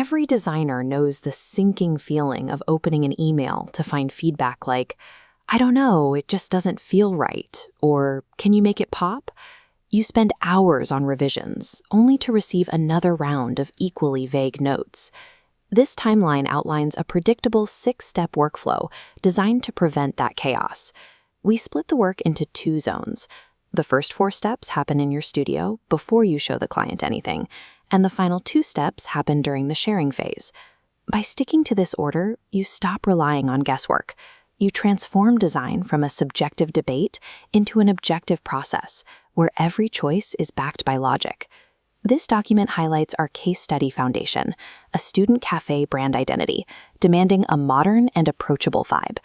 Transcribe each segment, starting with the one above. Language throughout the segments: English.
Every designer knows the sinking feeling of opening an email to find feedback like, "I don't know, it just doesn't feel right," or "Can you make it pop?" You spend hours on revisions, only to receive another round of equally vague notes. This timeline outlines a predictable 6-step workflow designed to prevent that chaos. We split the work into 2 zones. The first 4 steps happen in your studio before you show the client anything, and the final 2 steps happen during the sharing phase. By sticking to this order, you stop relying on guesswork. You transform design from a subjective debate into an objective process, where every choice is backed by logic. This document highlights our case study foundation, a student cafe brand identity, demanding a modern and approachable vibe.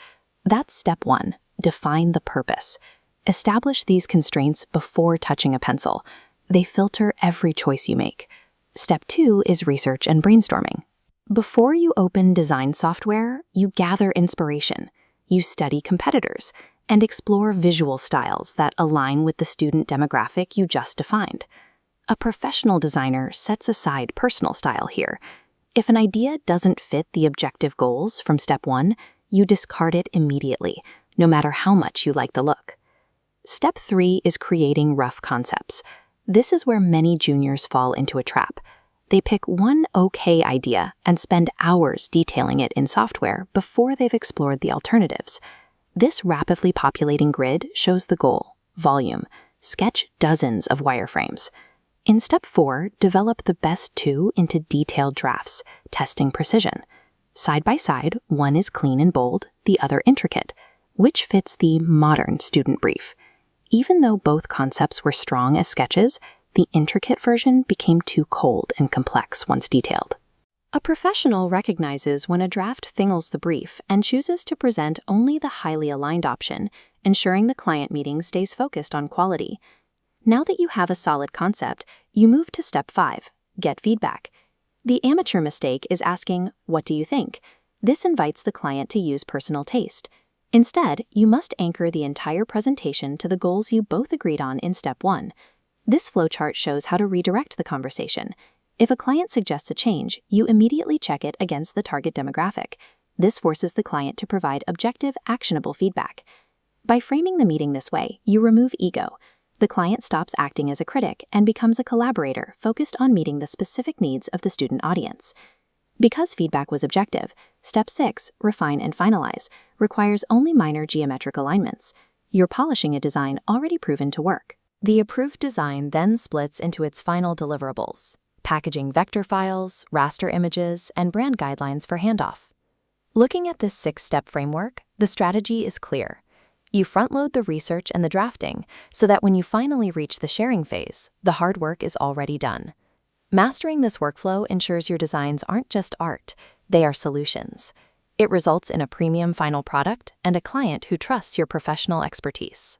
That's step 1, define the purpose. Establish these constraints before touching a pencil. They filter every choice you make. Step 2 is research and brainstorming. Before you open design software, you gather inspiration. You study competitors and explore visual styles that align with the student demographic you just defined. A professional designer sets aside personal style here. If an idea doesn't fit the objective goals from step 1, you discard it immediately, no matter how much you like the look. Step 3 is creating rough concepts. This is where many juniors fall into a trap. They pick one okay idea and spend hours detailing it in software before they've explored the alternatives. This rapidly populating grid shows the goal, volume. Sketch dozens of wireframes. In step 4, develop the best 2 into detailed drafts, testing precision. Side by side, one is clean and bold, the other intricate, which fits the modern student brief. Even though both concepts were strong as sketches, the intricate version became too cold and complex once detailed. A professional recognizes when a draft thingles the brief and chooses to present only the highly aligned option, ensuring the client meeting stays focused on quality. Now that you have a solid concept, you move to step 5, get feedback. The amateur mistake is asking, "What do you think?" This invites the client to use personal taste. Instead, you must anchor the entire presentation to the goals you both agreed on in step 1. This flowchart shows how to redirect the conversation. If a client suggests a change, you immediately check it against the target demographic. This forces the client to provide objective, actionable feedback. By framing the meeting this way, you remove ego. The client stops acting as a critic and becomes a collaborator focused on meeting the specific needs of the student audience. Because feedback was objective, step 6, refine and finalize, requires only minor geometric alignments. You're polishing a design already proven to work. The approved design then splits into its final deliverables, packaging vector files, raster images, and brand guidelines for handoff. Looking at this 6-step framework, the strategy is clear. You front-load the research and the drafting so that when you finally reach the sharing phase, the hard work is already done. Mastering this workflow ensures your designs aren't just art, they are solutions. It results in a premium final product and a client who trusts your professional expertise.